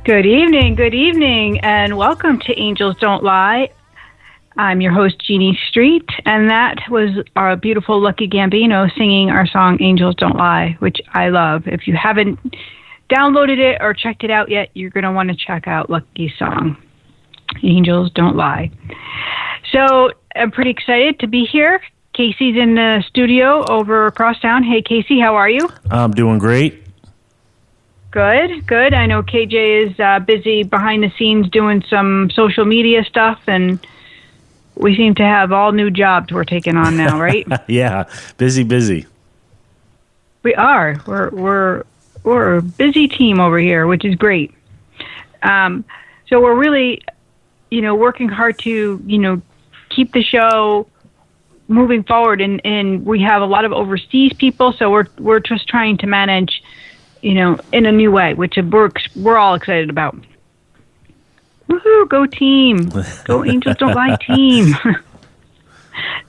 Good evening, and welcome to Angels Don't Lie. I'm your host, Jeannie Street, and that was our beautiful Lucky Gambino singing our song, Angels Don't Lie, which I love. If you haven't downloaded it or checked it out yet, you're going to want to check out Lucky's song, Angels Don't Lie. So I'm pretty excited to be here. Casey's in the studio over across town. Hey, Casey, how are you? I'm doing great. Good. I know KJ is busy behind the scenes doing some social media stuff, and we seem to have all new jobs we're taking on now, right? Yeah, busy. We are. We're a busy team over here, which is great. So we're really, working hard to, keep the show moving forward, and we have a lot of overseas people, so we're just trying to manage, in a new way, which we're all excited about. Woohoo! Go team! Go Angels Don't Lie team!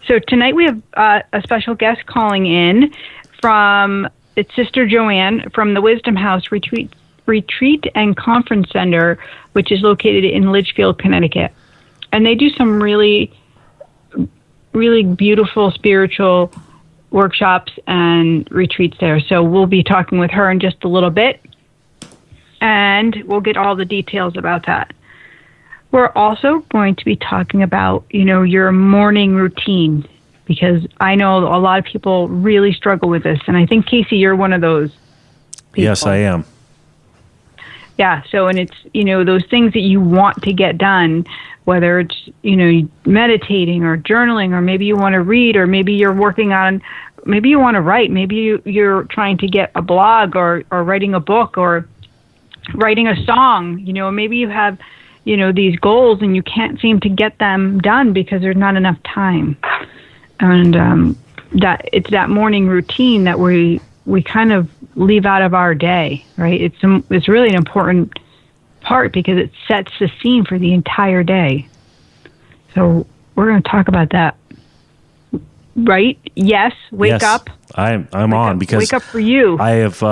So tonight we have a special guest calling in from it's Sister Joanne from the Wisdom House Retreat and Conference Center, which is located in Litchfield, Connecticut, and they do some really, really beautiful spiritual workshops and retreats there. So we'll be talking with her in just a little bit, and we'll get all the details about that. We're also going to be talking about, your morning routine, because I know a lot of people really struggle with this, and I think, Casey, you're one of those people. Yes, I am. Yeah, so, and it's, those things that you want to get done, whether it's, meditating or journaling, or maybe you want to read, or maybe you're working on, maybe you want to write, maybe you're trying to get a blog or writing a book or writing a song, maybe you have, these goals and you can't seem to get them done because there's not enough time. And that it's that morning routine that we kind of leave out of our day, right? It's really an important part because it sets the scene for the entire day. So we're going to talk about that, right? Yes, wake up. I'm on because wake up for you. I have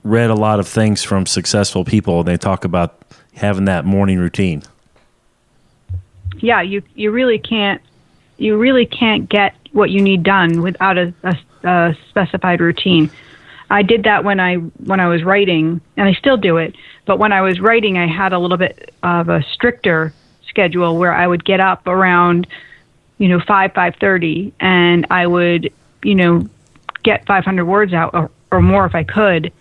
read a lot of things from successful people, and they talk about having that morning routine. Yeah, you really can't get what you need done without a specified routine. I did that when I was writing, and I still do it. But when I was writing, I had a little bit of a stricter schedule where I would get up around 5:30, and I would get 500 words out or more if I could,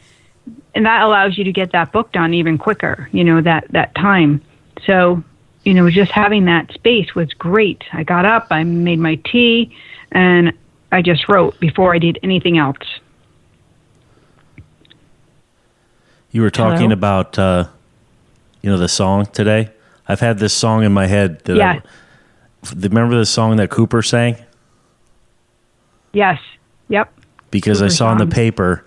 and that allows you to get that book done even quicker. That time. So just having that space was great. I got up, I made my tea, and I just wrote before I did anything else. You were talking about, the song today. I've had this song in my head. Remember the song that Cooper sang? Yes. Yep. Because Cooper I saw in the paper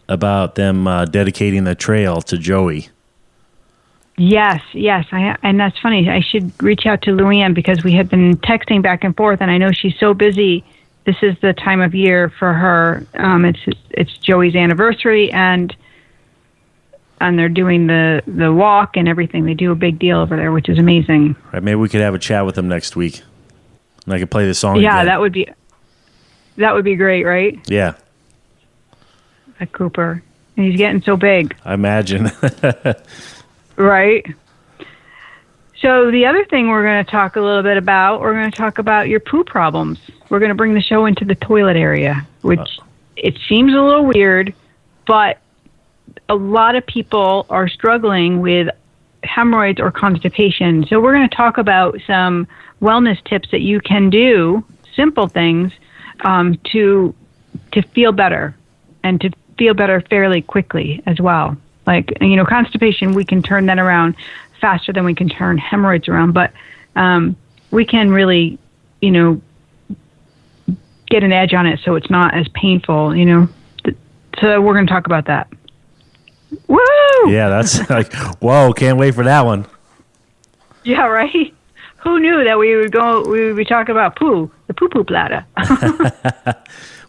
about them dedicating the trail to Joey. Yes. And that's funny. I should reach out to Luann because we had been texting back and forth, and I know she's so busy. This is the time of year for her. It's Joey's anniversary, and they're doing the walk and everything. They do a big deal over there, which is amazing. Right, maybe we could have a chat with them next week, and I could play the song. Yeah, again. that would be great, right? Yeah. At Cooper, and he's getting so big. I imagine. Right. So the other thing we're going to talk a little bit about, we're going to talk about your poo problems. We're going to bring the show into the toilet area, which it seems a little weird, but a lot of people are struggling with hemorrhoids or constipation. So we're going to talk about some wellness tips that you can do, simple things, to feel better and to feel better fairly quickly as well. Like, constipation, we can turn that around faster than we can turn hemorrhoids around, but we can really, get an edge on it so it's not as painful, So we're going to talk about that. Woo! Yeah, that's like, whoa, can't wait for that one. Yeah, right? Who knew that we would be talking about poo, the poo-poo bladder?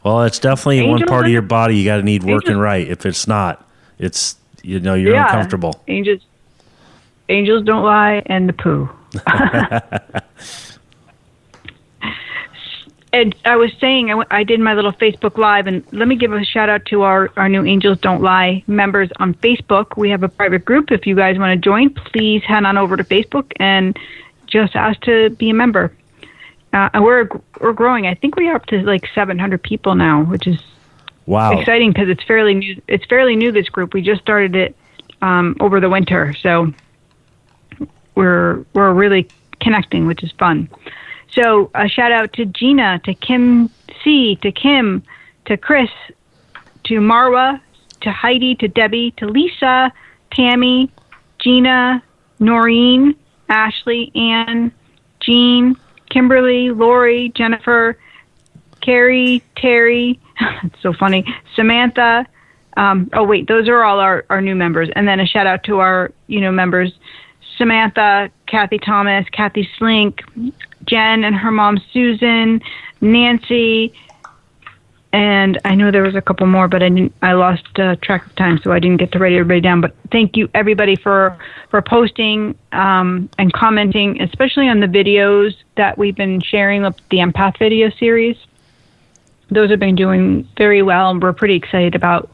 Well, it's definitely one part of your body you got to need working right. If it's not, it's you're uncomfortable. Angels don't lie, and the poo. And I was saying, I did my little Facebook Live, and let me give a shout out to our new Angels Don't Lie members on Facebook. We have a private group. If you guys want to join, please head on over to Facebook and just ask to be a member. And we're growing. I think we are up to like 700 people now, which is exciting because it's fairly new. It's fairly new, this group. We just started it over the winter, so we're really connecting, which is fun. So a shout out to Gina, to Kim C, to Kim, to Chris, to Marwa, to Heidi, to Debbie, to Lisa, Tammy, Gina, Noreen, Ashley, Ann, Jean, Kimberly, Lori, Jennifer, Carrie, Terry, it's so funny, Samantha. Those are all our new members. And then a shout out to our members, Samantha, Kathy Thomas, Kathy Slink, Jen and her mom Susan, Nancy, and I know there was a couple more, but I lost track of time, so I didn't get to write everybody down. But thank you everybody for posting and commenting, especially on the videos that we've been sharing of the Empath video series. Those have been doing very well, and we're pretty excited about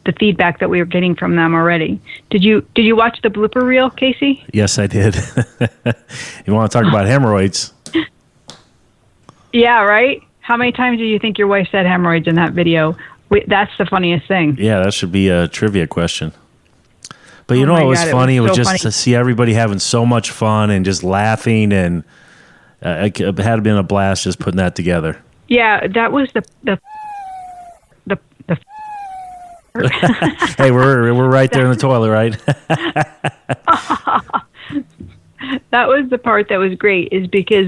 the feedback that we are getting from them already. Did you watch the blooper reel, Casey? Yes, I did. You want to talk about hemorrhoids? Yeah, right? How many times do you think your wife said hemorrhoids in that video? That's the funniest thing. Yeah, that should be a trivia question. But what was funny? It was just to see everybody having so much fun and just laughing, and it had been a blast just putting that together. Yeah, that was the Hey, we're right there in the toilet, right? That was the part that was great, is because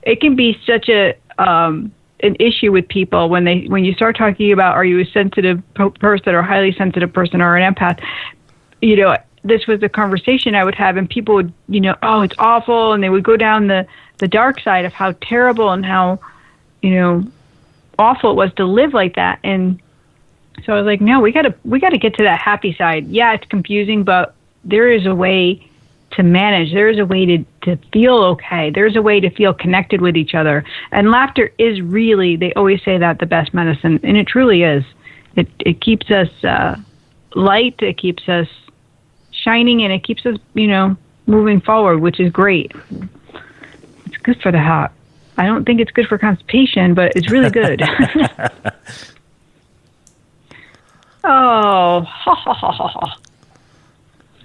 it can be such an issue with people when you start talking about, are you a sensitive person or highly sensitive person or an empath? This was the conversation I would have, and people would, oh, it's awful, and they would go down the dark side of how terrible and how, awful it was to live like that. And so I was like, no, we got to get to that happy side. Yeah, it's confusing, but there is a way to manage. There is a way to feel okay. There's a way to feel connected with each other. And laughter is really, they always say that, the best medicine, and it truly is. It keeps us light, it keeps us shining, and it keeps us, moving forward, which is great. It's good for the heart. I don't think it's good for constipation, but it's really good. Oh,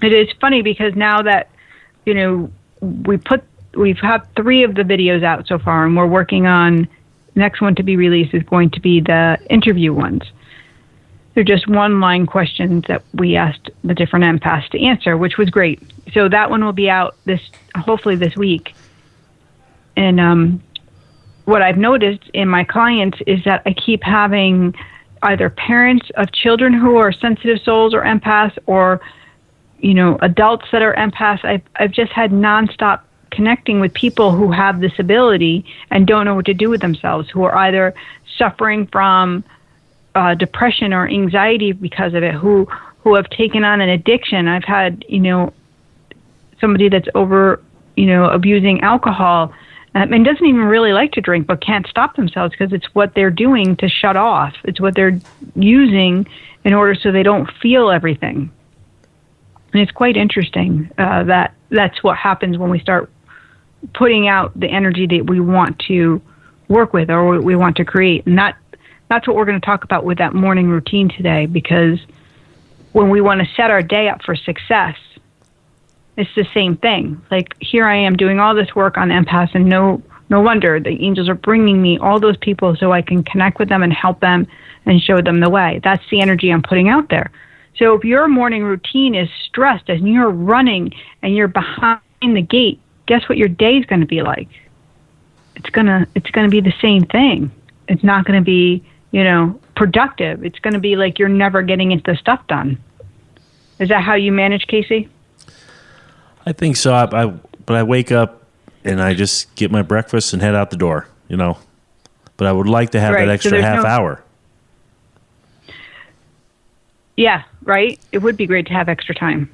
it is funny because now that, we've had 3 of the videos out so far, and we're working on, next one to be released is going to be the interview ones. They're just one-line questions that we asked the different empaths to answer, which was great. So that one will be out hopefully this week. And what I've noticed in my clients is that I keep having either parents of children who are sensitive souls or empaths, or adults that are empaths. I've just had nonstop connecting with people who have this ability and don't know what to do with themselves, who are either suffering from depression or anxiety because of it, who have taken on an addiction. I've had somebody that's over abusing alcohol and doesn't even really like to drink, but can't stop themselves because it's what they're doing to shut off. It's what they're using in order so they don't feel everything. And it's quite interesting that's what happens when we start putting out the energy that we want to work with or what we want to create. And that's what we're going to talk about with that morning routine today, because when we want to set our day up for success, it's the same thing. Like, here I am doing all this work on empaths, and no wonder the angels are bringing me all those people so I can connect with them and help them and show them the way. That's the energy I'm putting out there. So if your morning routine is stressed and you're running and you're behind the gate, guess what your day is going to be like? It's gonna be the same thing. It's not going to be, productive. It's going to be like you're never getting the stuff done. Is that how you manage, Casey? I think so. But I wake up and I just get my breakfast and head out the door, But I would like to have that extra half hour. Yeah, right? It would be great to have extra time.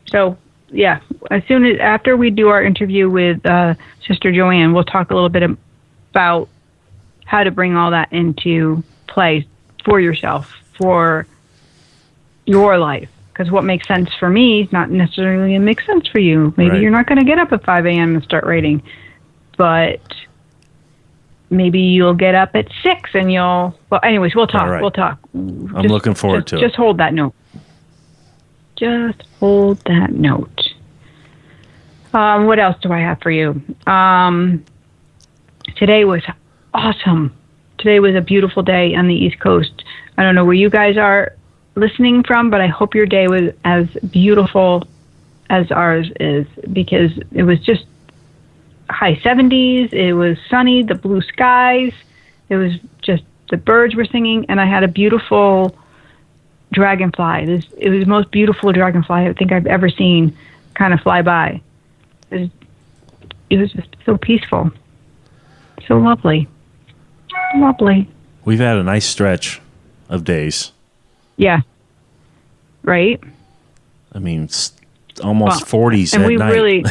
So, yeah, as soon as after we do our interview with Sister Joanne, we'll talk a little bit about how to bring all that into play for yourself, for your life. Because what makes sense for me is not necessarily going to make sense for you. Maybe you're not going to get up at 5 a.m. and start writing, but maybe you'll get up at 6 and you'll... Well, anyways, we'll talk. Right. We'll talk. I'm looking forward to it. Just hold that note. Just hold that note. What else do I have for you? Today was awesome. Today was a beautiful day on the East Coast. I don't know where you guys are listening from, but I hope your day was as beautiful as ours is, because it was just high 70s. It was sunny, the blue skies. It was just, the birds were singing, and I had a beautiful dragonfly. It was the most beautiful dragonfly I think I've ever seen kind of fly by. It was just so peaceful. So lovely. Lovely. We've had a nice stretch of days. Yeah. Right? I mean, almost 40s and at night. Really,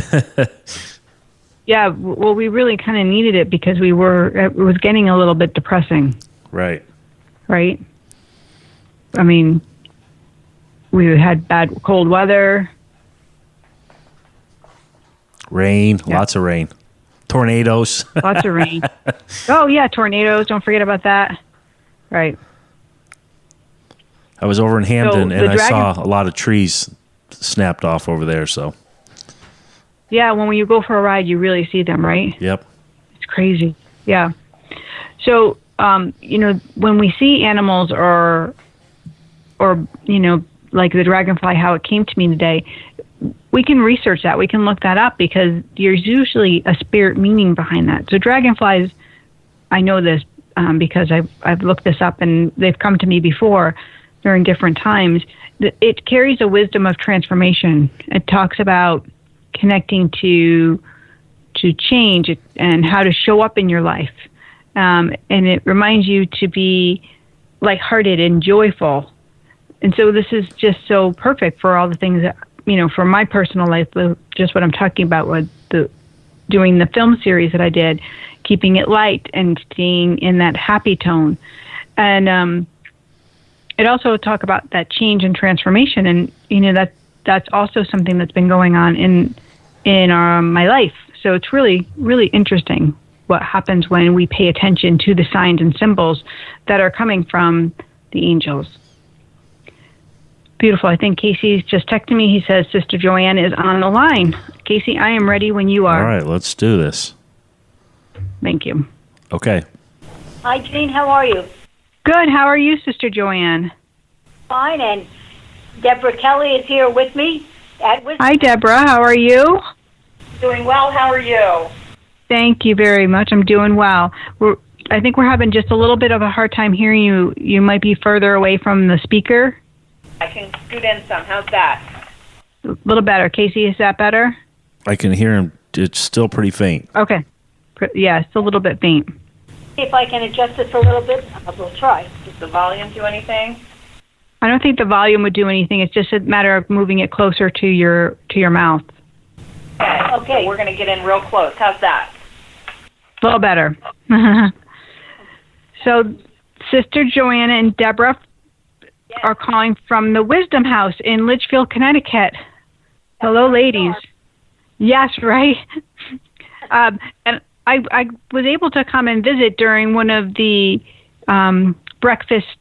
yeah, well, we really kind of needed it because it was getting a little bit depressing. Right. Right? I mean, we had bad cold weather. Rain, lots of rain. Tornadoes. Lots of rain. Oh, yeah, tornadoes. Don't forget about that. Right. I was over in Hamden, and I saw a lot of trees snapped off over there. So, yeah, when you go for a ride, you really see them, right? Yep. It's crazy. Yeah. So, when we see animals or like the dragonfly, how it came to me today, we can research that. We can look that up because there's usually a spirit meaning behind that. So dragonflies, I know this because I've looked this up and they've come to me before during different times. It carries a wisdom of transformation. It talks about connecting to change and how to show up in your life. And it reminds you to be lighthearted and joyful. And so this is just so perfect for all the things that, for my personal life, just what I'm talking about with doing the film series that I did, keeping it light and staying in that happy tone. And it also talk about that change and transformation. And, that's also something that's been going on in my life. So it's really, really interesting what happens when we pay attention to the signs and symbols that are coming from the angels. Beautiful. I think Casey's just texting me. He says Sister Joanne is on the line. Casey, I am ready when you are. All right, let's do this. Thank you. Okay. Hi, Jane. How are you? Good. How are you, Sister Joanne? Fine. And Deborah Kelly is here with me. Hi, Deborah. How are you? Doing well. How are you? Thank you very much. I'm doing well. I think we're having just a little bit of a hard time hearing you. You might be further away from the speaker. I can scoot in some. How's that? A little better. Casey, is that better? I can hear him. It's still pretty faint. Okay. Yeah, it's a little bit faint. If I can adjust this a little bit, we'll try. Does the volume do anything? I don't think the volume would do anything. It's just a matter of moving it closer to your mouth. Okay. So we're going to get in real close. How's that? A little better. So, Sister Joanna and Deborah are calling from the Wisdom House in Litchfield, Connecticut. Hello, ladies. Yes, right. And I was able to come and visit during one of the breakfast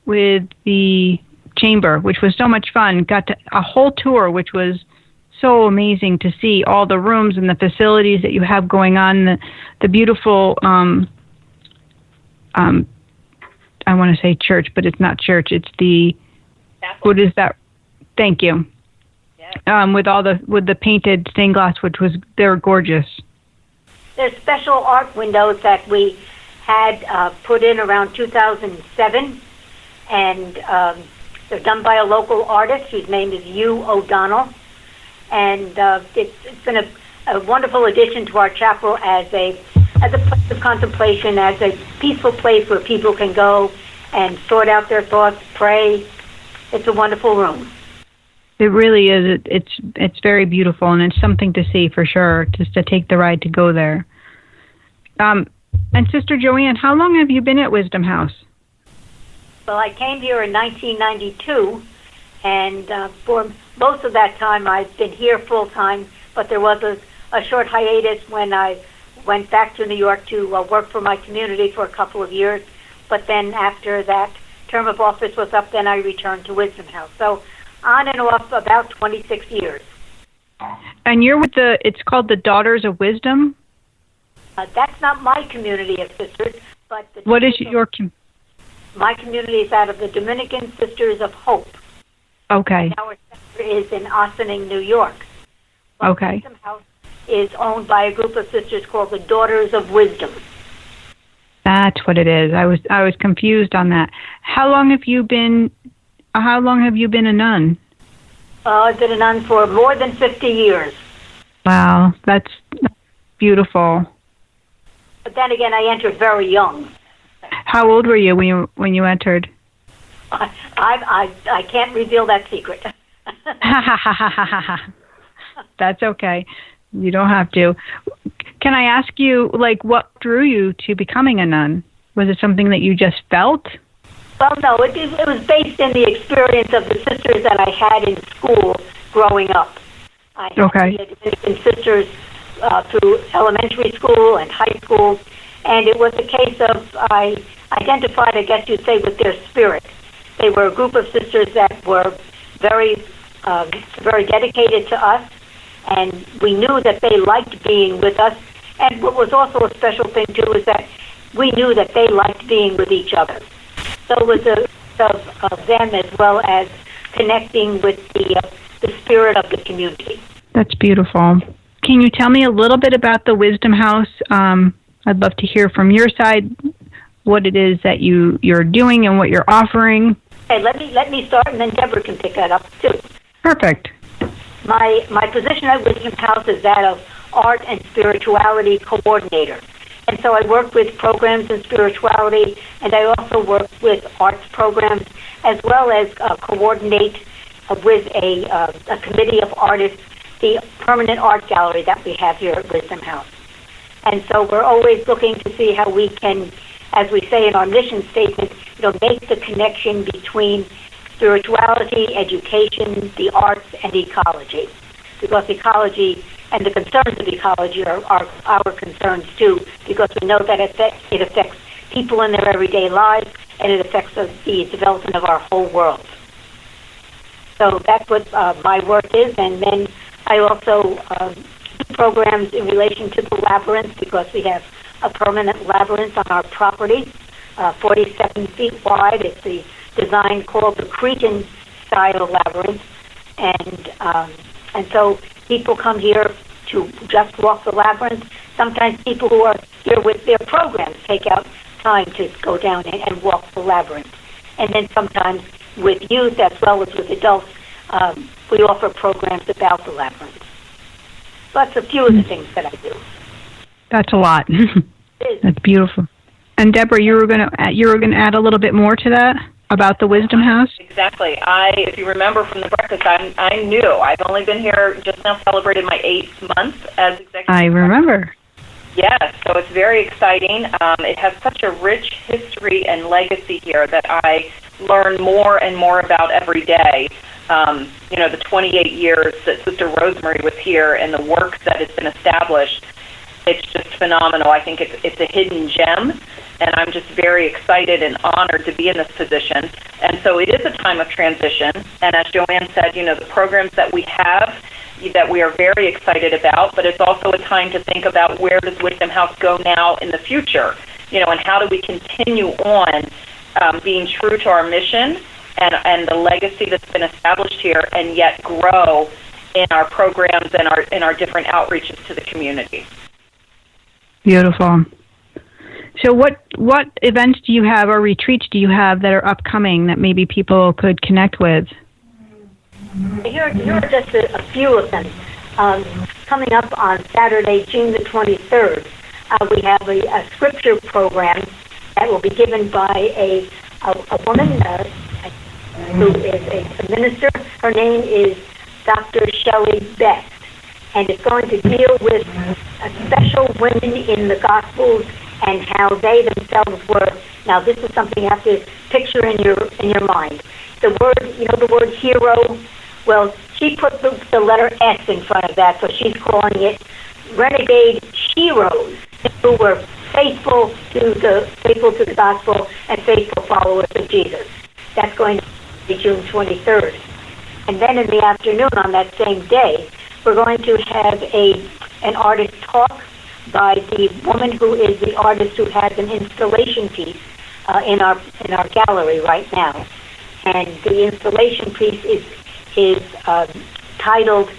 with the chamber, which was so much fun. Got a whole tour, which was so amazing to see all the rooms and the facilities that you have going on. The beautiful, I want to say church, but it's not church. It's the, what is that? Thank you. Yeah. With the painted stained glass, they're gorgeous. There's special art windows that we had put in around 2007, and they're done by a local artist whose name is Hugh O'Donnell, and it's been a wonderful addition to our chapel as a place of contemplation, as a peaceful place where people can go and sort out their thoughts, pray. It's a wonderful room. It really is. It's very beautiful, and it's something to see for sure, just to take the ride to go there. And Sister Joanne, how long have you been at Wisdom House? Well, I came here in 1992, and for most of that time I've been here full-time, but there was a short hiatus when I went back to New York to work for my community for a couple of years. But then after that term of office was up, then I returned to Wisdom House. So on and off about 26 years. And you're with it's called the Daughters of Wisdom? That's not my community of sisters, but what is your my community is out of the Dominican Sisters of Hope. Okay. Our center is in Ossining, New York. But okay. Wisdom House is owned by a group of sisters called the Daughters of Wisdom. That's what it is. I was confused on that. How long have you been a nun? I've been a nun for more than 50 years. Wow, that's beautiful. But then again, I entered very young. How old were you when you entered? I can't reveal that secret. That's okay. You don't have to. Can I ask you, what drew you to becoming a nun? Was it something that you just felt? Well, no, it was based in the experience of the sisters that I had in school growing up. I had Dominican sisters through elementary school and high school, and it was a case of I identified, I guess you'd say, with their spirit. They were a group of sisters that were very, very dedicated to us, and we knew that they liked being with us. And what was also a special thing, too, is that we knew that they liked being with each other. So it was of them as well as connecting with the spirit of the community. That's beautiful. Can you tell me a little bit about the Wisdom House? I'd love to hear from your side what it is that you're doing and what you're offering. Okay, let me start, and then Deborah can pick that up too. Perfect. My position at Wisdom House is that of art and spirituality coordinator. And so I work with programs in spirituality, and I also work with arts programs, as well as coordinate with a committee of artists the permanent art gallery that we have here at Wisdom House. And so we're always looking to see how we can, as we say in our mission statement, make the connection between spirituality, education, the arts, and ecology. Because ecology and the concerns of ecology are our concerns too, because we know that it affects people in their everyday lives, and it affects the development of our whole world. So that's what my work is, and then I also do programs in relation to the labyrinth, because we have a permanent labyrinth on our property, 47 feet wide. It's the design called the Cretan-style labyrinth, and so people come here to just walk the labyrinth. Sometimes people who are here with their programs take out time to go down and walk the labyrinth. And then sometimes with youth as well as with adults, we offer programs about the labyrinth. So that's a few of the things that I do. That's a lot. That's beautiful. And Deborah, you were going to add a little bit more to that about the Wisdom House? Exactly. If you remember from the breakfast, I'm new. I've only been here, just now celebrated my 8th month as executive. I remember. Yes, so it's very exciting. It has such a rich history and legacy here that I learn more and more about every day. The 28 years that Sister Rosemary was here and the work that has been established, it's just phenomenal. I think it's a hidden gem, and I'm just very excited and honored to be in this position. And so it is a time of transition, and as Joanne said, the programs that we have that we are very excited about, but it's also a time to think about where does Wisdom House go now in the future, and how do we continue on being true to our mission and the legacy that's been established here, and yet grow in our programs and our different outreaches to the community. Beautiful. So what events do you have or retreats do you have that are upcoming that maybe people could connect with? Here are just a few of them. Coming up on Saturday, June the 23rd, we have a scripture program that will be given by a a woman who is a minister. Her name is Dr. Shelley Best, and it's going to deal with special women in the Gospels and how they themselves were. Now, this is something you have to picture in your mind. The word hero. Well, she put the letter S in front of that, so she's calling it renegade heroes who were faithful to the gospel and faithful followers of Jesus. That's going to be June 23rd. And then in the afternoon on that same day, we're going to have an artist talk by the woman who is the artist who has an installation piece in our gallery right now. And the installation piece is titled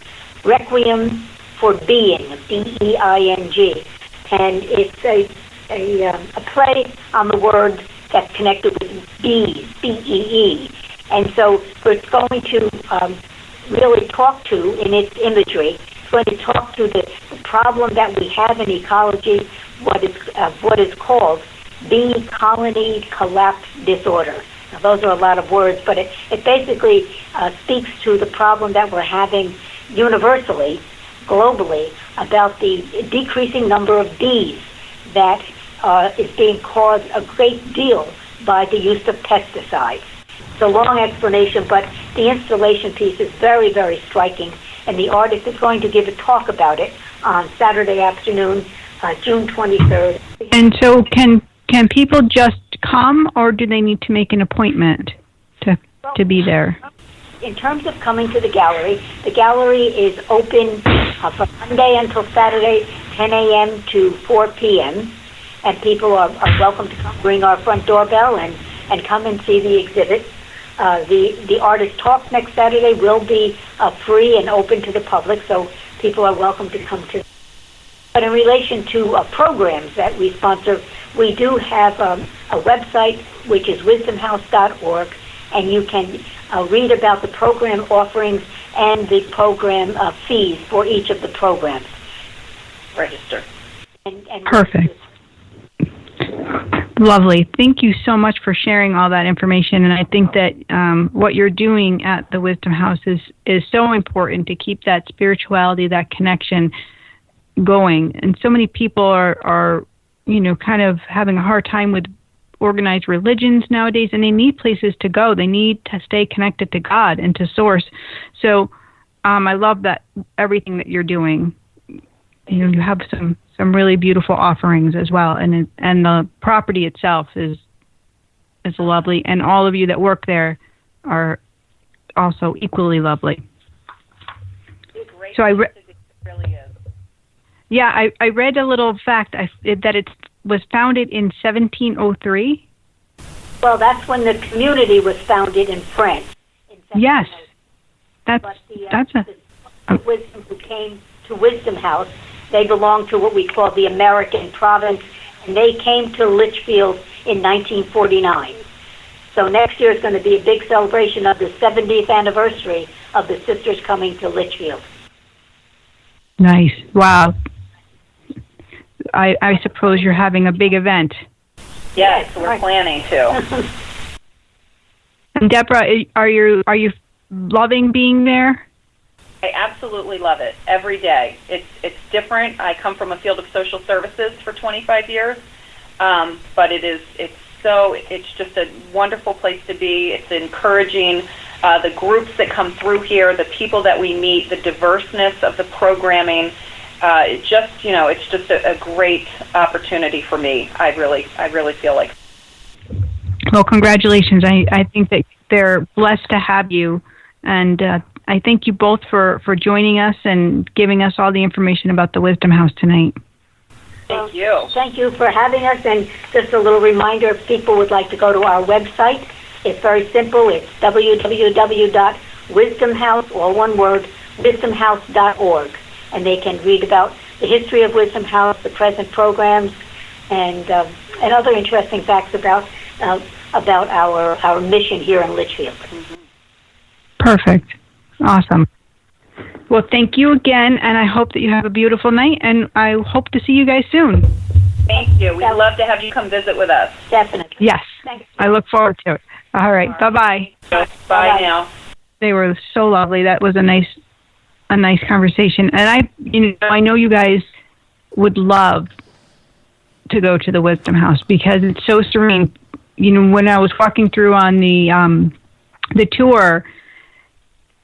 Requiem for Being, B-E-I-N-G. And it's a play on the word that's connected with bees, B-E-E. And so it's going to really talk to, in its imagery, it's going to talk to the problem that we have in ecology, what is called bee colony collapse disorder. Now, those are a lot of words, but it basically speaks to the problem that we're having universally, globally, about the decreasing number of bees that is being caused a great deal by the use of pesticides. It's a long explanation, but the installation piece is very, very striking, and the artist is going to give a talk about it on Saturday afternoon, June 23rd. And so can people just come, or do they need to make an appointment to be there? In terms of coming to the gallery is open from Monday until Saturday, 10 a.m. to 4 p.m., and people are welcome to come, ring our front doorbell, and come and see the exhibit. The artist talk next Saturday will be free and open to the public, so people are welcome to come to. But in relation to programs that we sponsor, we do have a website, which is wisdomhouse.org, and you can read about the program offerings and the program fees for each of the programs. Register. And Perfect. Lovely. Thank you so much for sharing all that information. And I think that what you're doing at the Wisdom House is so important to keep that spirituality, that connection going. And so many people are kind of having a hard time with organized religions nowadays, and they need places to go. They need to stay connected to God and to Source. So I love that everything that you're doing. You have some really beautiful offerings as well, and the property itself is lovely, and all of you that work there are also equally lovely. So it really is. Yeah, I read a little fact that it was founded in 1703. Well, that's when the community was founded in France. Yes, the Wisdom who came to Wisdom House, they belong to what we call the American province, and they came to Litchfield in 1949. So next year is going to be a big celebration of the 70th anniversary of the sisters coming to Litchfield. Nice. Wow. I suppose you're having a big event. Yes, we're planning to. And Deborah, are you loving being there? I absolutely love it every day. It's different. I come from a field of social services for 25 years, but it's just a wonderful place to be. It's encouraging. The groups that come through here, the people that we meet, the diverseness of the programming. It's just a great opportunity for me. I really feel like. Well, congratulations. I think that they're blessed to have you, and I thank you both for joining us and giving us all the information about the Wisdom House tonight. Thank you. Thank you for having us, and just a little reminder, if people would like to go to our website, it's very simple. It's www.wisdomhouse, all one word, wisdomhouse.org. And they can read about the history of Wisdom House, the present programs, and other interesting facts about our mission here in Litchfield. Perfect. Awesome. Well, thank you again, and I hope that you have a beautiful night, and I hope to see you guys soon. Thank you. We'd love to have you come visit with us. Definitely. Yes. Thanks. I look forward to it. All right. Bye-bye. Bye now. They were so lovely. That was a nice conversation. And I know you guys would love to go to the Wisdom House because it's so serene. When I was walking through on the tour,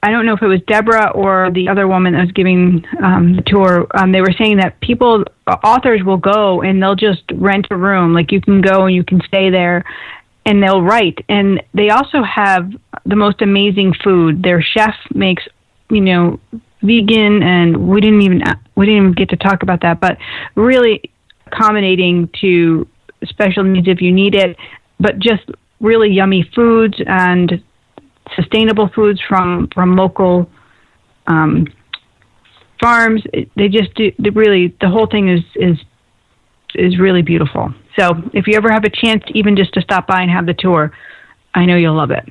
I don't know if it was Deborah or the other woman that was giving the tour. They were saying that authors will go and they'll just rent a room. Like you can go and you can stay there and they'll write. And they also have the most amazing food. Their chef makes, vegan, and we didn't even get to talk about that, but really accommodating to special needs if you need it, but just really yummy foods and sustainable foods from local farms. They just do the whole thing is really beautiful. So if you ever have a chance, even just to stop by and have the tour, I know you'll love it.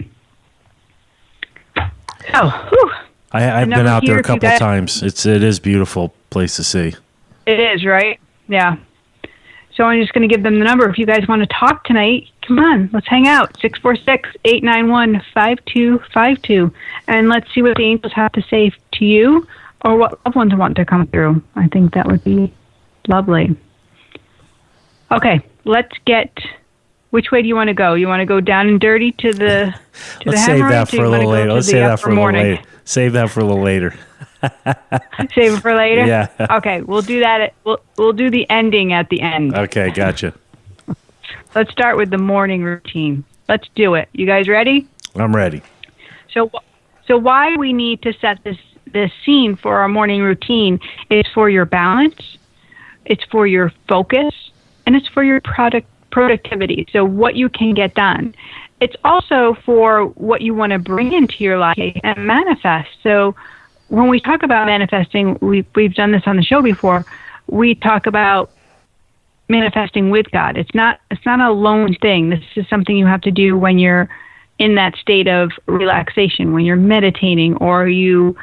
Oh, I've been out there a couple times. It is beautiful place to see. It is, right? Yeah. So I'm just going to give them the number. If you guys want to talk tonight, come on, let's hang out. 646-891-5252. And let's see what the angels have to say to you or what loved ones want to come through. I think that would be lovely. Okay, let's get... Which way do you want to go? You want to go down and dirty to the Let's save that for a little later. Let's save that for a little later. Save that for a little later. Save it for later? Yeah. Okay, we'll do that. We'll do the ending at the end. Okay, gotcha. Let's start with the morning routine. Let's do it. You guys ready? I'm ready. So why we need to set this scene for our morning routine is for your balance, it's for your focus, and it's for your productivity. So what you can get done. It's also for what you want to bring into your life and manifest. So when we talk about manifesting, we've done this on the show before. We talk about manifesting with God. It's not a lone thing. This is something you have to do when you're in that state of relaxation, when you're meditating or you're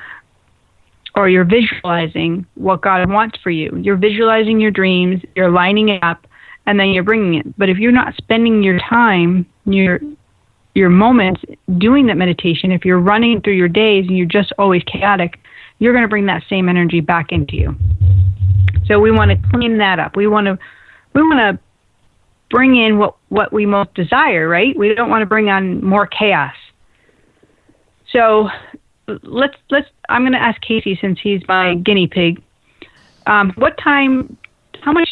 visualizing what God wants for you. You're visualizing your dreams, you're lining it up, and then you're bringing it. But if you're not spending your time, your moments doing that meditation, if you're running through your days and you're just always chaotic, you're going to bring that same energy back into you. So we want to clean that up. We want to bring in what we most desire, right? We don't want to bring on more chaos. So let's. I'm going to ask Casey, since he's my guinea pig. How much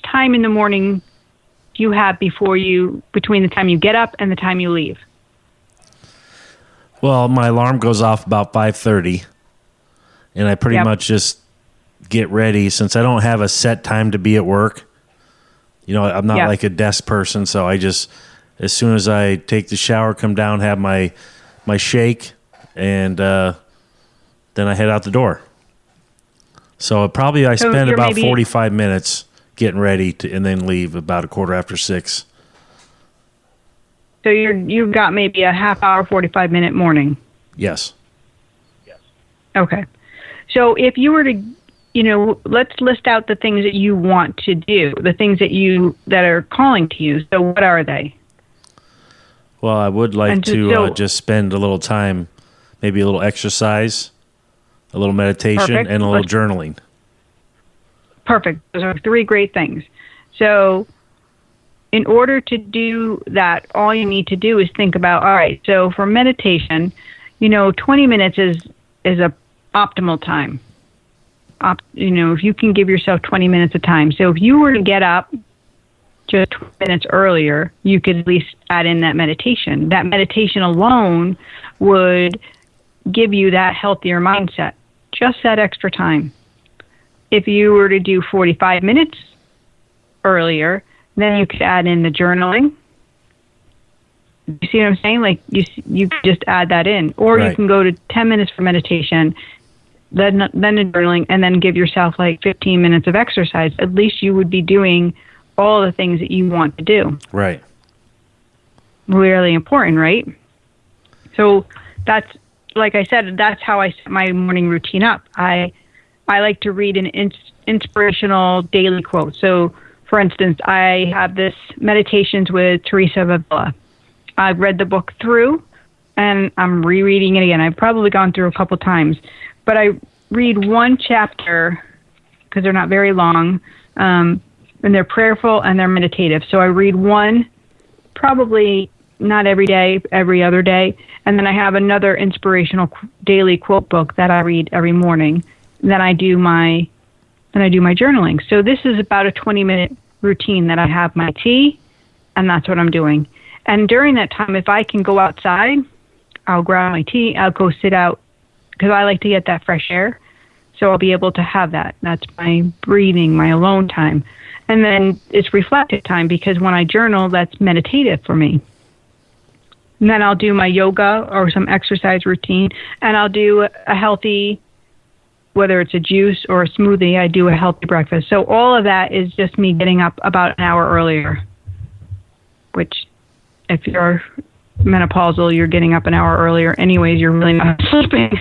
time in the morning do you have between the time you get up and the time you leave? Well, my alarm goes off about 5:30, and I pretty much just get ready. Since I don't have a set time to be at work, I'm not like a desk person, so I just, as soon as I take the shower, come down, have my shake, and then I head out the door. So I spend about 45 minutes getting ready and then leave about 6:15. So you've got maybe a half hour, 45-minute morning. Yes. Okay. So if you were to, let's list out the things that you want to do, the things that are calling to you. So what are they? Well, I would like to just spend a little time, maybe a little exercise, a little meditation, and a little journaling. Perfect. Those are three great things. So in order to do that, all you need to do is think about, all right, so for meditation, 20 minutes is a optimal time. If you can give yourself 20 minutes of time. So if you were to get up just 20 minutes earlier, you could at least add in that meditation. That meditation alone would give you that healthier mindset, just that extra time. If you were to do 45 minutes earlier, then you could add in the journaling. You see what I'm saying? Like you could just add that in. Or You can go to 10 minutes for meditation, then the journaling, and then give yourself like 15 minutes of exercise. At least you would be doing all the things that you want to do. Right. Really important, right? So that's, like I said, that's how I set my morning routine up. I like to read an inspirational daily quote. So for instance, I have this Meditations with Teresa of Avila. I've read the book through, and I'm rereading it again. I've probably gone through a couple times, but I read one chapter because they're not very long, and they're prayerful and they're meditative. So I read one, probably not every day, every other day, and then I have another inspirational daily quote book that I read every morning. And then I do my journaling. So this is about a 20-minute routine that I have my tea, and that's what I'm doing. And during that time, if I can go outside, I'll grab my tea, I'll go sit out, because I like to get that fresh air. So I'll be able to have that. That's my breathing, my alone time. And then it's reflective time, because when I journal, that's meditative for me. And then I'll do my yoga or some exercise routine, and I'll do a healthy, whether it's a juice or a smoothie, I do a healthy breakfast. So all of that is just me getting up about an hour earlier, which if you're menopausal, you're getting up an hour earlier anyways, you're really not sleeping.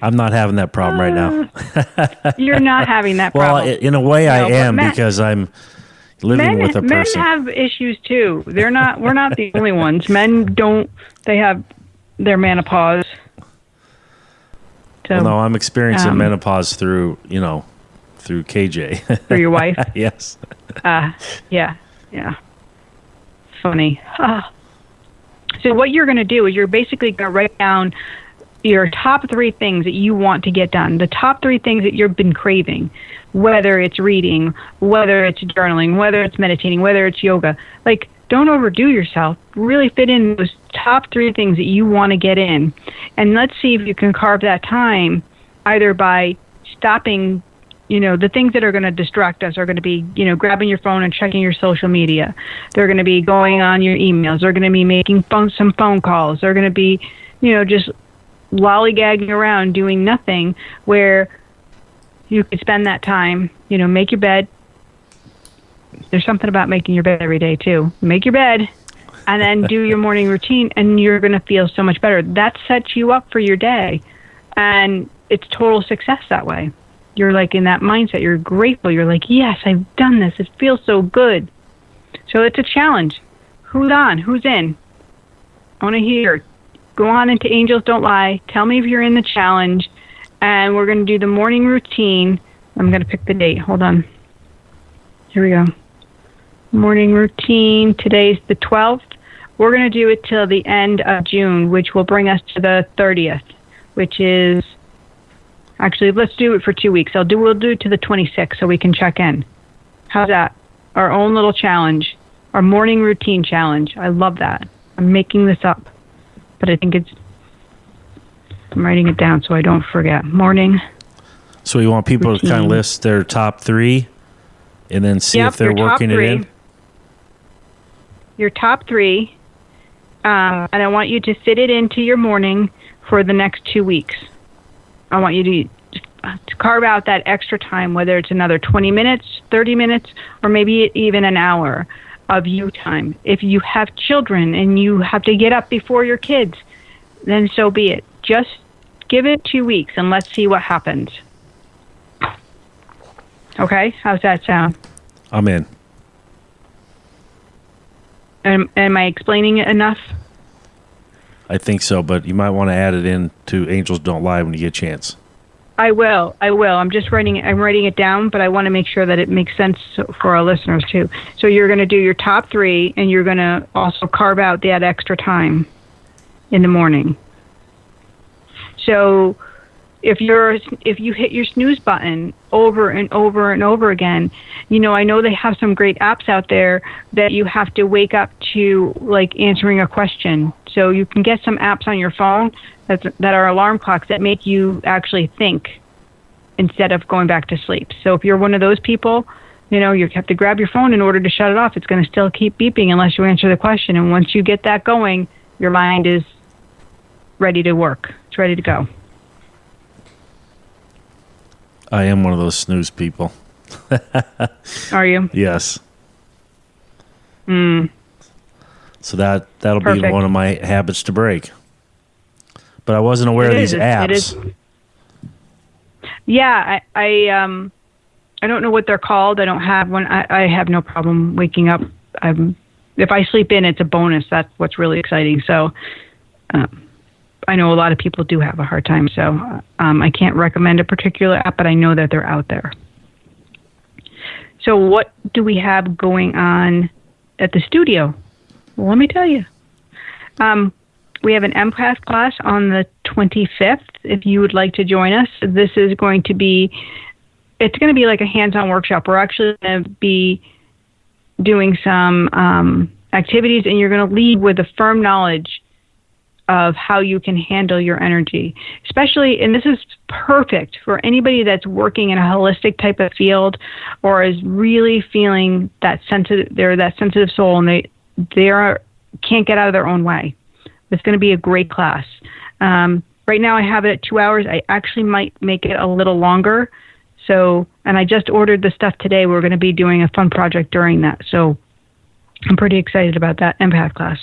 I'm not having that problem right now. You're not having that problem. Well, in a way I am, because I'm living with a person. Men have issues too. We're not the only ones. Men they have their menopause. So, well, no, I'm experiencing menopause through KJ. Through your wife? Yes. Yeah. Funny. So what you're going to do is you're basically going to write down your top 3 things that you want to get done, the top 3 things that you've been craving, whether it's reading, whether it's journaling, whether it's meditating, whether it's yoga. Like, don't overdo yourself. Really fit in those top 3 things that you want to get in. And let's see if you can carve that time either by stopping, the things that are going to distract us are going to be, grabbing your phone and checking your social media. They're going to be going on your emails. They're going to be making some phone calls. They're going to be, just lollygagging around doing nothing, where you could spend that time, make your bed. There's something about making your bed every day too. Make your bed and then do your morning routine, and you're going to feel so much better. That sets you up for your day, and it's total success that way. You're like in that mindset. You're grateful. You're like, yes, I've done this. It feels so good. So it's a challenge. Who's on? Who's in? I want to hear. Go on into Angels Don't Lie. Tell me if you're in the challenge, and we're going to do the morning routine. I'm going to pick the date. Hold on. Here we go. Morning routine. Today's the 12th. We're going to do it till the end of June, which will bring us to the 30th, which is, actually, let's do it for 2 weeks. We'll do it to the 26th so we can check in. How's that? Our own little challenge, our morning routine challenge. I love that. I'm making this up, but I think I'm writing it down so I don't forget. Morning. So you want people routine. To kind of list their top 3 and then see if they're working it in? Your top 3. And I want you to fit it into your morning for the next 2 weeks. I want you to carve out that extra time, whether it's another 20 minutes, 30 minutes, or maybe even an hour of you time. If you have children and you have to get up before your kids, then so be it. Just give it 2 weeks and let's see what happens. Okay? How's that sound? I'm in. Am I explaining it enough? I think so, but you might want to add it in to Angels Don't Lie when you get a chance. I will. I'm just writing it down, but I want to make sure that it makes sense for our listeners too. So you're going to do your top 3, and you're going to also carve out that extra time in the morning. So if you hit your snooze button over and over and over again, I know they have some great apps out there that you have to wake up to, like answering a question. So you can get some apps on your phone that are alarm clocks that make you actually think instead of going back to sleep. So if you're one of those people, you have to grab your phone in order to shut it off. It's going to still keep beeping unless you answer the question. And once you get that going, your mind is ready to work. It's ready to go. I am one of those snooze people. Are you? Yes. So that'll Perfect. be one of my habits to break. But I wasn't aware of these apps. It is. Yeah, I I don't know what they're called. I don't have one. I have no problem waking up. If I sleep in, it's a bonus. That's what's really exciting. So I know a lot of people do have a hard time. So I can't recommend a particular app, but I know that they're out there. So what do we have going on at the studio? Well, let me tell you. We have an empath class on the 25th. If you would like to join us, this is going to be, it's going to be like a hands-on workshop. We're actually going to be doing some activities, and you're going to lead with a firm knowledge of how you can handle your energy. Especially, and this is perfect for anybody that's working in a holistic type of field or is really feeling that they're that sensitive soul, and they can't get out of their own way. It's going to be a great class. Right now I have it at 2 hours. I actually might make it a little longer. So, and I just ordered the stuff today. We're going to be doing a fun project during that. So I'm pretty excited about that empath class.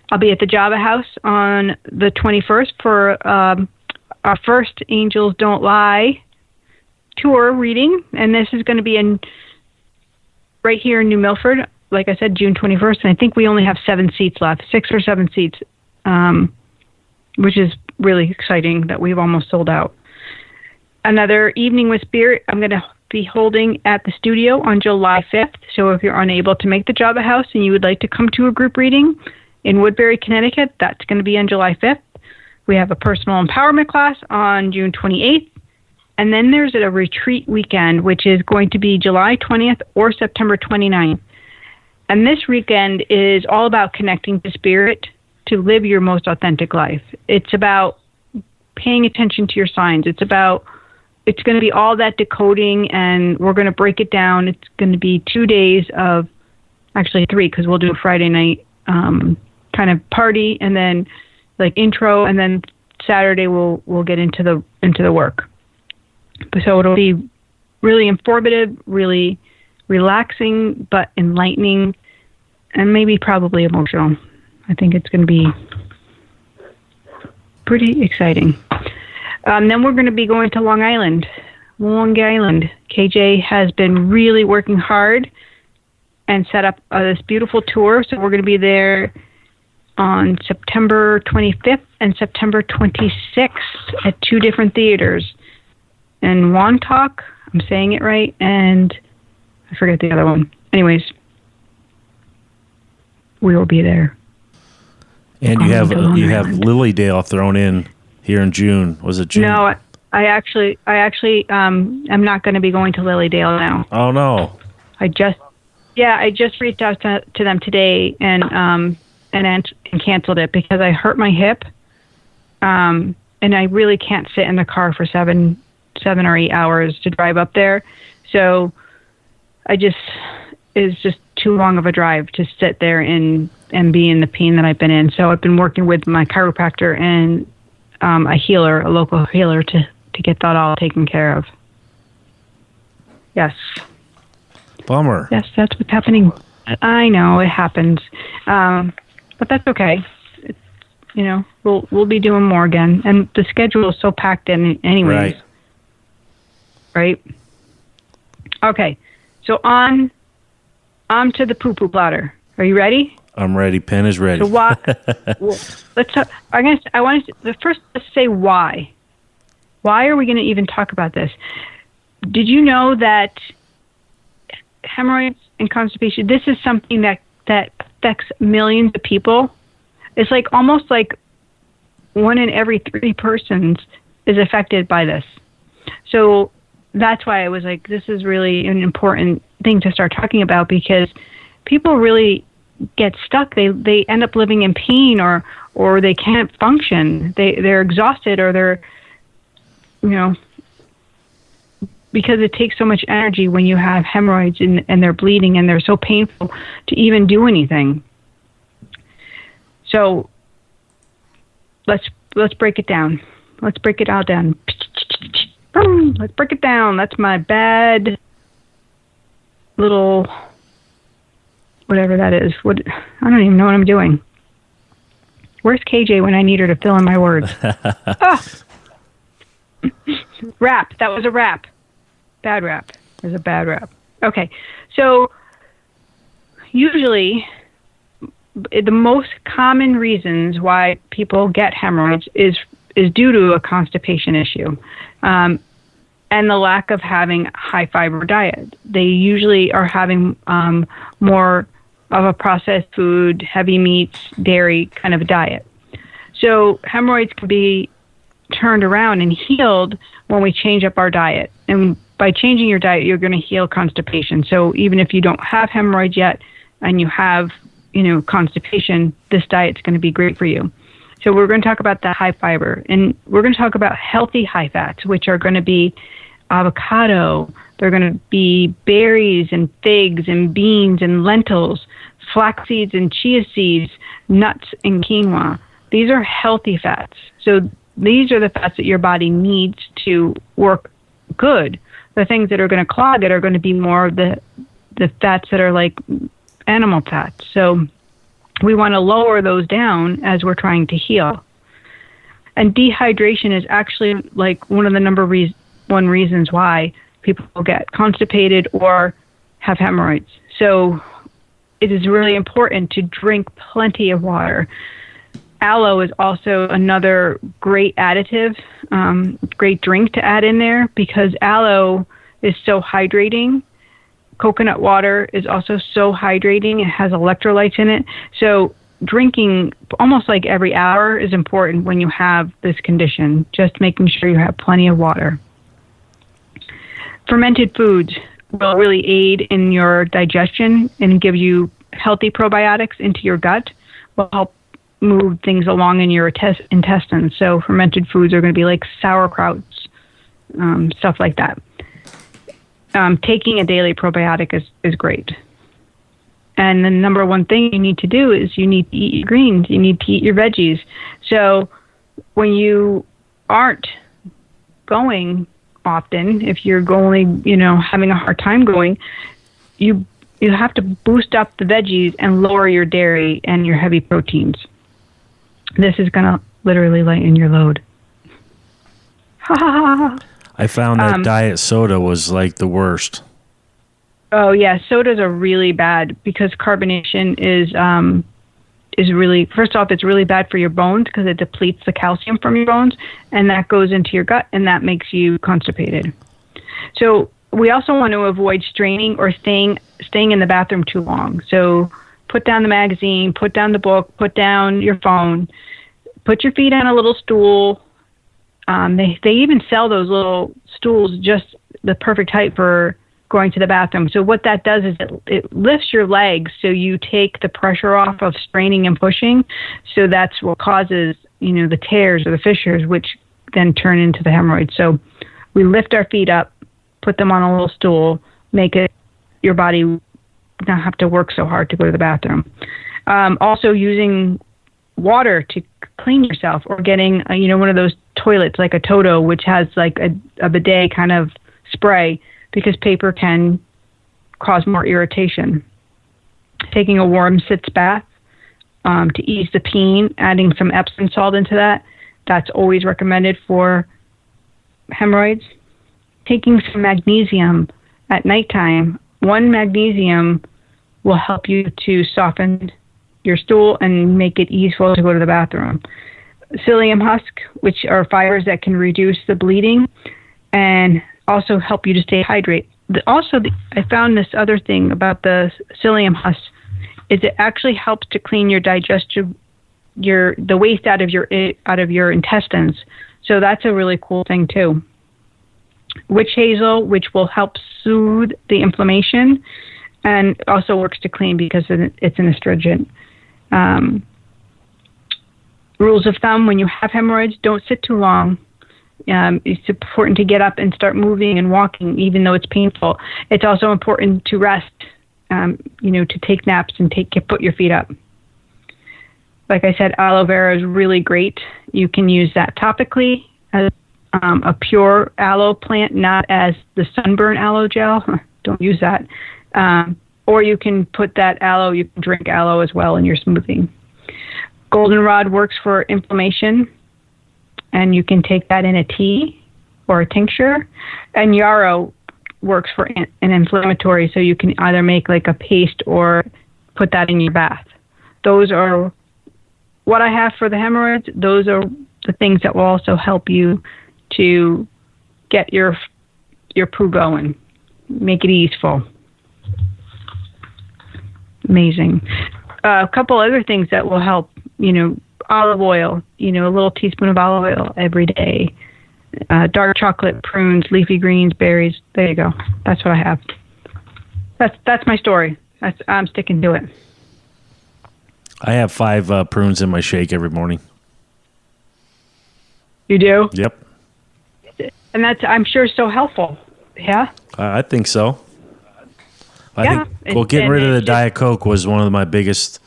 I'll be at the Java House on the 21st for our first Angels Don't Lie tour reading. And this is going to be right here in New Milford. Like I said, June 21st. And I think we only have 7 seats left, 6 or 7 seats. Which is really exciting that we've almost sold out. Another evening with Spirit I'm going to be holding at the studio on July 5th. So if you're unable to make the Java House and you would like to come to a group reading in Woodbury, Connecticut, that's going to be on July 5th. We have a personal empowerment class on June 28th. And then there's a retreat weekend, which is going to be July 20th or September 29th. And this weekend is all about connecting to Spirit to live your most authentic life. It's about paying attention to your signs. It's going to be all that decoding, and we're going to break it down. It's going to be 2 days of, actually 3, because we'll do a Friday night kind of party, and then like intro, and then Saturday we'll get into the work. So it'll be really informative, really relaxing, but enlightening, and maybe probably emotional. I think it's going to be pretty exciting. Then we're going to be going to Long Island. KJ has been really working hard and set up this beautiful tour. So we're going to be there on September 25th and September 26th at 2 different theaters. In Wantock, I'm saying it right, and I forget the other one. Anyways, we will be there. And you have Lilydale thrown in here in June. Was it June? No, I actually am not going to be going to Lilydale now. Oh no! I just reached out to them today and canceled it because I hurt my hip, and I really can't sit in the car for 7 or 8 hours to drive up there. So it's just too long of a drive to sit there and be in the pain that I've been in. So I've been working with my chiropractor and a local healer to get that all taken care of. Yes. Bummer. Yes, that's what's happening. I know it happens, but that's okay. We'll be doing more again, and the schedule is so packed in anyways. Right. Okay. So on to the poo-poo bladder. Are you ready? I'm ready. Pen is ready. So why? I want to first say why. Why are we going to even talk about this? Did you know that hemorrhoids and constipation? This is something that affects millions of people. It's like almost like 1 in every 3 persons is affected by this. So that's why I was like, this is really an important thing to start talking about, because people really get stuck. They end up living in pain, or they can't function. They're exhausted, or they're, because it takes so much energy when you have hemorrhoids and they're bleeding and they're so painful to even do anything. So let's break it down. Let's break it all down. Let's break it down. That's my bad little whatever that is. I don't even know what I'm doing. Where's KJ when I need her to fill in my words? Rap. That was a rap. Bad rap. There's a bad rap. Okay, so usually the most common reasons why people get hemorrhoids is due to a constipation issue, and the lack of having high fiber diet. They usually are having more of a processed food, heavy meats, dairy kind of a diet. So hemorrhoids can be turned around and healed when we change up our diet. And by changing your diet, you're going to heal constipation. So even if you don't have hemorrhoids yet and you have, constipation, this diet's going to be great for you. So we're going to talk about the high fiber, and we're going to talk about healthy high fats, which are going to be avocado. They're going to be berries and figs and beans and lentils, flax seeds and chia seeds, nuts and quinoa. These are healthy fats. So these are the fats that your body needs to work good. The things that are going to clog it are going to be more of the fats that are like animal fats. So we want to lower those down as we're trying to heal. And dehydration is actually like one of the number one reasons why people get constipated or have hemorrhoids. So it is really important to drink plenty of water. Aloe is also another great additive, great drink to add in there because aloe is so hydrating. Coconut water is also so hydrating. It has electrolytes in it. So drinking almost like every hour is important when you have this condition, just making sure you have plenty of water. Fermented foods will really aid in your digestion and give you healthy probiotics into your gut, will help move things along in your intestines. So fermented foods are going to be like sauerkrauts, stuff like that. Taking a daily probiotic is great. And the number one thing you need to do is you need to eat your greens. You need to eat your veggies. So when you aren't going often, if you're going, having a hard time going, you have to boost up the veggies and lower your dairy and your heavy proteins. This is going to literally lighten your load. I found that diet soda was like the worst. Oh yeah, sodas are really bad because carbonation is really, first off, it's really bad for your bones because it depletes the calcium from your bones, and that goes into your gut, and that makes you constipated. So we also want to avoid straining or staying in the bathroom too long. So put down the magazine, put down the book, put down your phone, put your feet on a little stool. They even sell those little stools just the perfect height for going to the bathroom. So what that does is it lifts your legs so you take the pressure off of straining and pushing. So that's what causes, the tears or the fissures, which then turn into the hemorrhoids. So we lift our feet up, put them on a little stool, make it your body not have to work so hard to go to the bathroom. Also using water to clean yourself, or getting one of those toilets like a Toto, which has like a bidet kind of spray, because paper can cause more irritation. Taking a warm sitz bath to ease the pain, adding some Epsom salt into that's always recommended for hemorrhoids. Taking some magnesium at nighttime. 1 magnesium will help you to soften your stool and make it easier to go to the bathroom. Psyllium husk, which are fibers that can reduce the bleeding and also help you to stay hydrated. I found this other thing about the psyllium husk is it actually helps to clean your digestion, the waste out of your intestines. So that's a really cool thing too. Witch hazel, which will help soothe the inflammation, and also works to clean because it's an astringent. Rules of thumb: when you have hemorrhoids, don't sit too long. It's important to get up and start moving and walking, even though it's painful. It's also important to rest, to take naps and put your feet up. Like I said, aloe vera is really great. You can use that topically as a pure aloe plant, not as the sunburn aloe gel. Don't use that. Or you can put that aloe, you can drink aloe as well in your smoothie. Goldenrod works for inflammation, and you can take that in a tea or a tincture. And yarrow works for an inflammatory, so you can either make like a paste or put that in your bath. Those are what I have for the hemorrhoids. Those are the things that will also help you to get your poo going, make it easeful. Amazing. A couple other things that will help, olive oil, a little teaspoon of olive oil every day. Dark chocolate, prunes, leafy greens, berries. There you go. That's what I have. That's my story. I'm sticking to it. I have 5 prunes in my shake every morning. You do? Yep. And that's, I'm sure, so helpful. Yeah? I think so. I think getting rid of the Diet Coke was one of my biggest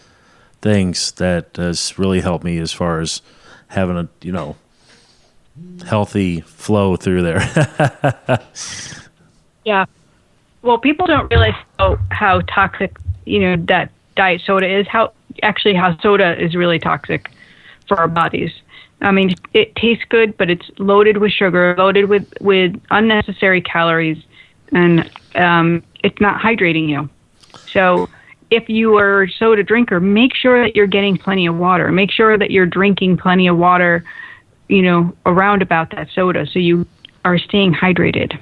things that has really helped me as far as having a, healthy flow through there. Yeah. Well, people don't realize how toxic, that diet soda is, how soda is really toxic for our bodies. I mean, it tastes good, but it's loaded with sugar, loaded with unnecessary calories, and it's not hydrating you. So if you are a soda drinker, make sure that you're getting plenty of water. Make sure that you're drinking plenty of water, around about that soda, so you are staying hydrated.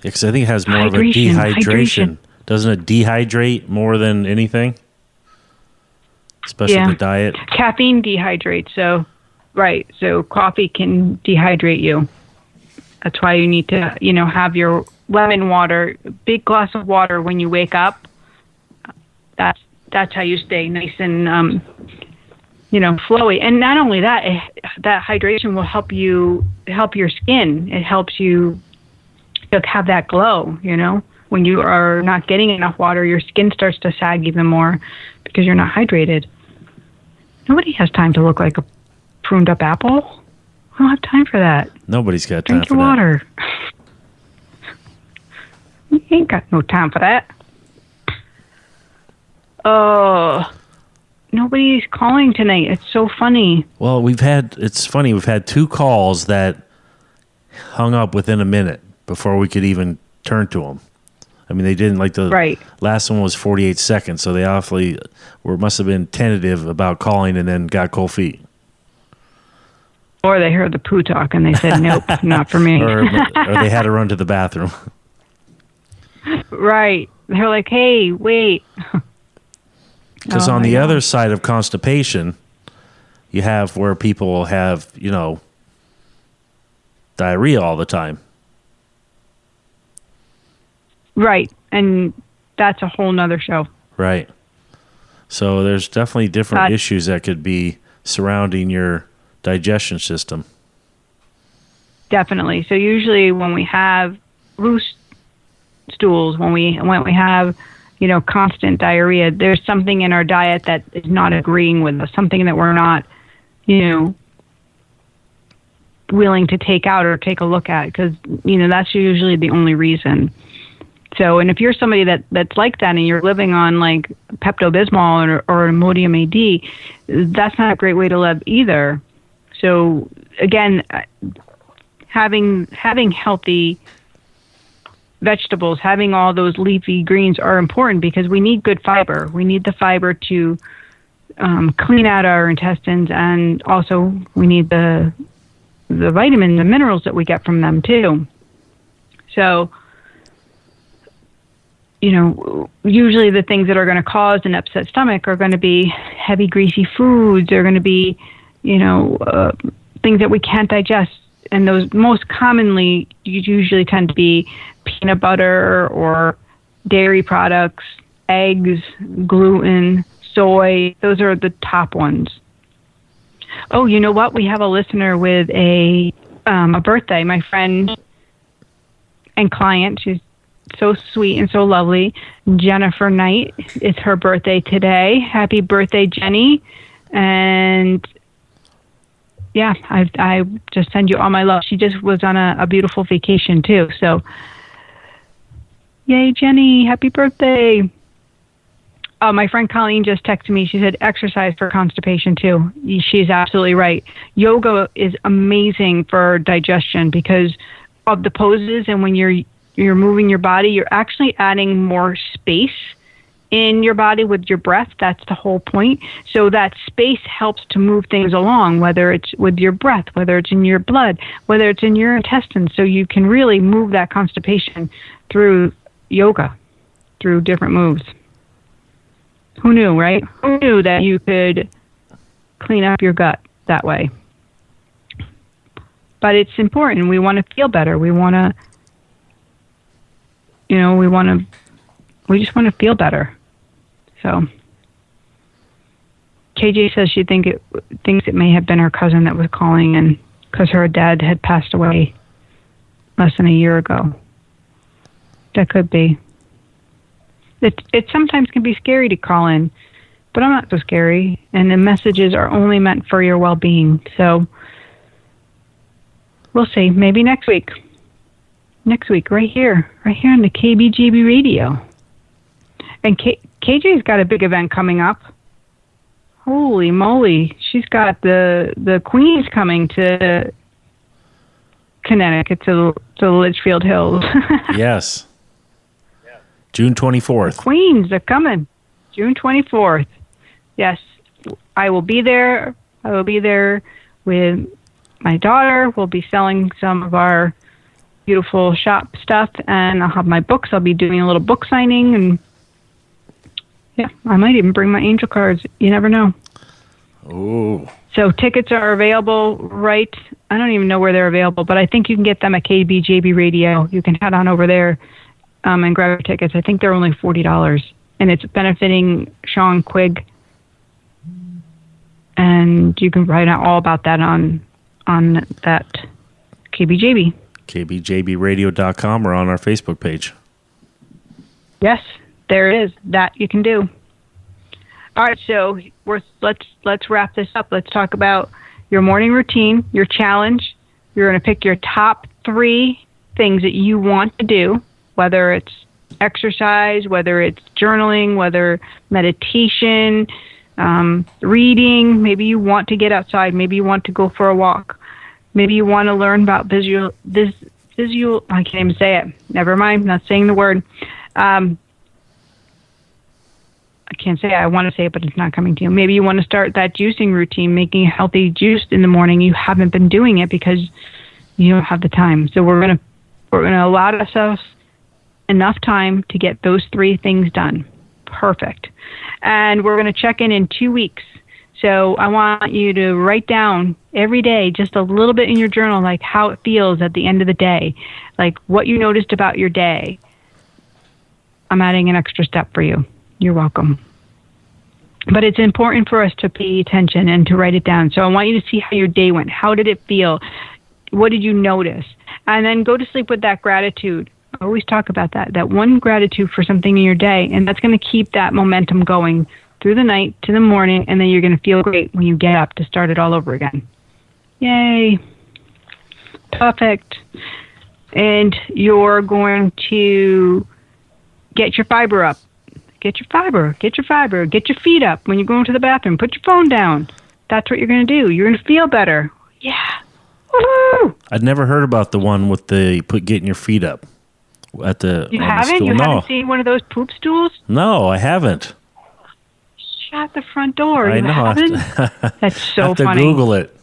Because I think it has more of a dehydration. Doesn't it dehydrate more than anything? Especially the diet. Caffeine dehydrates, so coffee can dehydrate you. That's why you need to, have your lemon water, big glass of water when you wake up. That's how you stay nice and, flowy. And not only that, that hydration will help your skin. It helps you have that glow, When you are not getting enough water, your skin starts to sag even more because you're not hydrated. Nobody has time to look like a pruned up apple. I don't have time for that. Nobody's got time for that. Drink your water. You ain't got no time for that. Oh, nobody's calling tonight. It's so funny. Well, it's funny. We've had 2 calls that hung up within a minute before we could even turn to them. I mean, they didn't last one was 48 seconds, so they awfully must have been tentative about calling and then got cold feet. Or they heard the poo talk and they said, nope, not for me. or they had to run to the bathroom. Right. They're like, hey, wait. Because on the other side of constipation, you have where people will have, diarrhea all the time. Right. And that's a whole nother show. Right. So there's definitely different issues that could be surrounding your digestion system. Definitely. So usually when we have loose stools, when we have, constant diarrhea, there's something in our diet that is not agreeing with us, something that we're not, willing to take out or take a look at, because, that's usually the only reason. So, and if you're somebody that's like that and you're living on like Pepto-Bismol or Imodium AD, that's not a great way to live either. So again, having healthy vegetables, having all those leafy greens are important because we need good fiber. We need the fiber to clean out our intestines, and also we need the vitamins and minerals that we get from them too. So, usually the things that are going to cause an upset stomach are going to be heavy, greasy foods. They're going to be, things that we can't digest. And those most commonly usually tend to be peanut butter or dairy products, eggs, gluten, soy. Those are the top ones. Oh, you know what? We have a listener with a birthday. My friend and client, she's so sweet and so lovely, Jennifer Knight. It's her birthday today. Happy birthday, Jenny. And yeah, I just send you all my love. She just was on a beautiful vacation too. So yay, Jenny, happy birthday. My friend Colleen just texted me. She said exercise for constipation too. She's absolutely right. Yoga is amazing for digestion because of the poses, and when you're you're moving your body, you're actually adding more space in your body with your breath. That's the whole point. So that space helps to move things along, whether it's with your breath, whether it's in your blood, whether it's in your intestines. So you can really move that constipation through yoga, through different moves. Who knew, right? Who knew that you could clean up your gut that way? But it's important. We want to feel better. We want to, we just want to feel better. So KJ says she thinks it may have been her cousin that was calling, and because her dad had passed away less than a year ago. That could be. It sometimes can be scary to call in, but I'm not so scary, and the messages are only meant for your well-being. So we'll see. Maybe next week. Next week, right here on the KBGB radio. And KJ's got a big event coming up. Holy moly. She's got the Queens coming to Connecticut, to the Litchfield Hills. Yes. June 24th. The Queens are coming. June 24th. Yes. I will be there. I will be there with my daughter. We'll be selling some of our beautiful shop stuff, and I'll have my books. I'll be doing a little book signing, and yeah, I might even bring my angel cards. You never know. Oh. So tickets are available I don't even know where they're available, but I think you can get them at KBJB Radio. You can head on over there and grab your tickets. I think they're only $40, and it's benefiting Sean Quigg. And you can write out all about that on that KBJB. KBJBradio.com or on our Facebook page. Yes, there it is. That you can do. All right, so let's wrap this up. Let's talk about your morning routine, your challenge. You're going to pick your top 3 things that you want to do, whether it's exercise, whether it's journaling, whether meditation, reading. Maybe you want to get outside. Maybe you want to go for a walk. Maybe you want to learn about visual. I can't even say it. Never mind. I'm not saying the word. I can't say it. I want to say it, but it's not coming to you. Maybe you want to start that juicing routine, making a healthy juice in the morning. You haven't been doing it because you don't have the time. So we're gonna allow ourselves enough time to get those 3 things done. Perfect. And we're going to check in 2 weeks. So I want you to write down every day just a little bit in your journal, like how it feels at the end of the day, like what you noticed about your day. I'm adding an extra step for you. You're welcome. But it's important for us to pay attention and to write it down. So I want you to see how your day went. How did it feel? What did you notice? And then go to sleep with that gratitude. I always talk about that one gratitude for something in your day, and that's going to keep that momentum going through the night to the morning, and then you're going to feel great when you get up to start it all over again. Yay. Perfect. And you're going to get your fiber up. Get your fiber. Get your fiber. Get your feet up when you go into the bathroom. Put your phone down. That's what you're going to do. You're going to feel better. Yeah. Woo! I'd never heard about the one with getting your feet up. You haven't? You haven't seen one of those poop stools? No, I haven't. Shut the front door. I you know. Haven't? That's so I have to funny. Google it.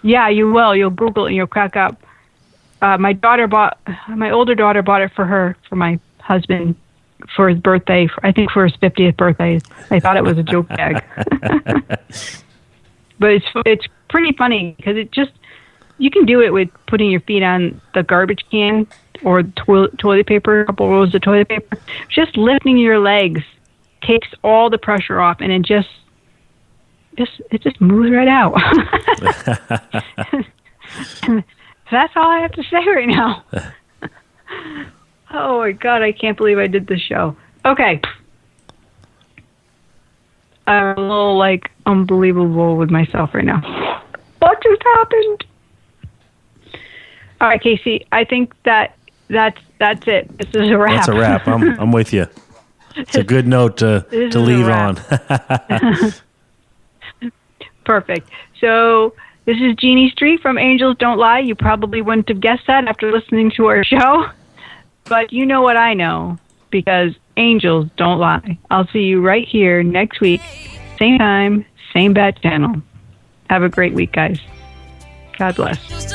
Yeah, you will. You'll Google it and you'll crack up. My older daughter bought it for my husband for his birthday. I think for his 50th birthday. I thought it was a joke bag. But it's pretty funny because you can do it with putting your feet on the garbage can or toilet paper, a couple rolls of toilet paper. Just lifting your legs takes all the pressure off, and it just moves right out. That's all I have to say right now. Oh my God, I can't believe I did this show. Okay. I'm a little unbelievable with myself right now. What just happened? All right, Casey, I think that's it. This is a wrap. That's a wrap. I'm with you. It's a good note to leave on. Perfect. So This is Jeannie Street from Angels Don't Lie. You probably wouldn't have guessed that after listening to our show, but you know what I know, because angels don't lie. I'll see you right here next week, same time, same bad channel. Have a great week, guys. God bless.